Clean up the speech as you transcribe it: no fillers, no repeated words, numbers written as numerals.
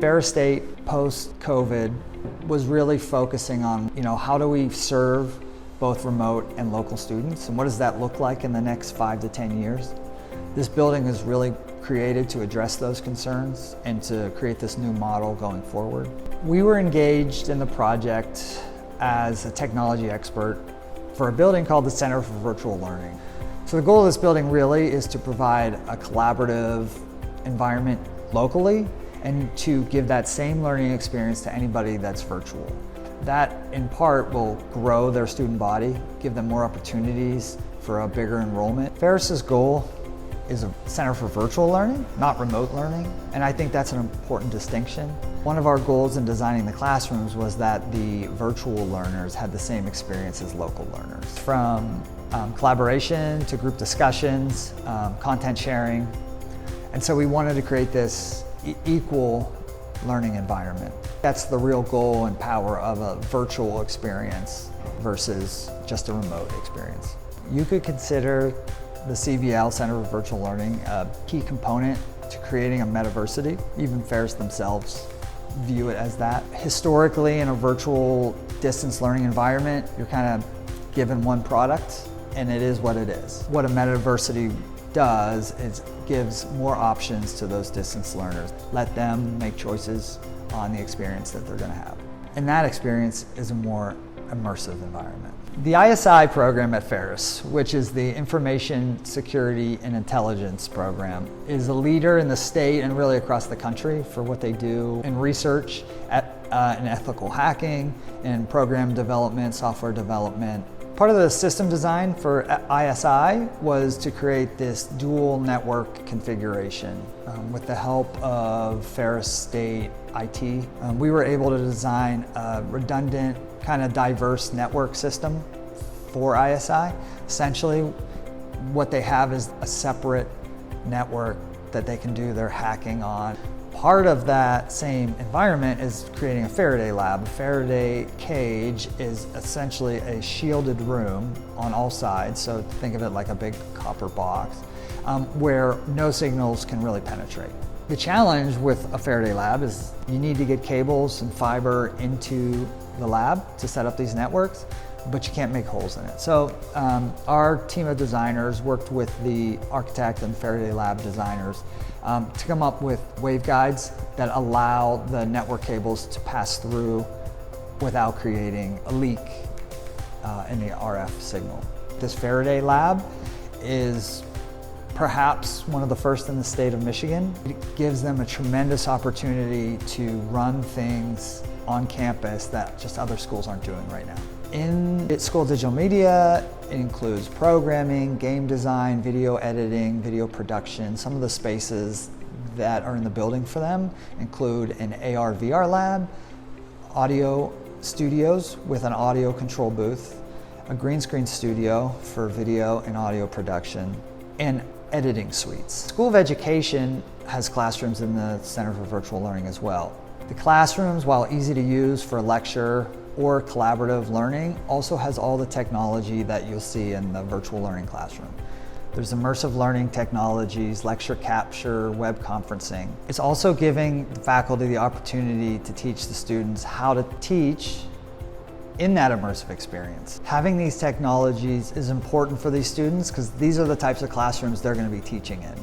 Ferris State post-COVID was really focusing on, how do we serve both remote and local students, and what does that look like in the next 5 to 10 years? This building is really created to address those concerns and to create this new model going forward. We were engaged in the project as a technology expert for a building called the Center for Virtual Learning. So the goal of this building really is to provide a collaborative environment locally and to give that same learning experience to anybody that's virtual. That in part will grow their student body, give them more opportunities for a bigger enrollment. Ferris's goal is a center for virtual learning, not remote learning, and I think that's an important distinction. One of our goals in designing the classrooms was that the virtual learners had the same experience as local learners. From collaboration to group discussions, content sharing, and so we wanted to create this equal learning environment. That's the real goal and power of a virtual experience versus just a remote experience. You could consider the CVL, Center for Virtual Learning, a key component to creating a metaversity. Even Ferris themselves view it as that. Historically, in a virtual distance learning environment, you're kind of given one product and it is what it is. What a metaversity does is gives more options to those distance learners. Let them make choices on the experience that they're going to have. And that experience is a more immersive environment. The ISI program at Ferris, which is the Information Security and Intelligence program, is a leader in the state and really across the country for what they do in research, in ethical hacking, in program development, software development. Part of the system design for ISI was to create this dual network configuration. With the help of Ferris State IT, we were able to design a redundant, kind of diverse network system for ISI. Essentially, what they have is a separate network that they can do their hacking on. Part of that same environment is creating a Faraday lab. A Faraday cage is essentially a shielded room on all sides, so think of it like a big copper box, where no signals can really penetrate. The challenge with a Faraday lab is you need to get cables and fiber into the lab to set up these networks, but you can't make holes in it. So our team of designers worked with the architect and Faraday lab designers to come up with waveguides that allow the network cables to pass through without creating a leak in the RF signal. This Faraday lab is perhaps one of the first in the state of Michigan. It gives them a tremendous opportunity to run things on campus that just other schools aren't doing right now. In school digital media, it includes programming, game design, video editing, video production. Some of the spaces that are in the building for them include an AR/VR lab, audio studios with an audio control booth, a green screen studio for video and audio production, and editing suites. School of Education has classrooms in the Center for Virtual Learning as well. The classrooms, while easy to use for lecture or collaborative learning, also has all the technology that you'll see in the virtual learning classroom. There's immersive learning technologies, lecture capture, web conferencing. It's also giving the faculty the opportunity to teach the students how to teach in that immersive experience. Having these technologies is important for these students because these are the types of classrooms they're going to be teaching in.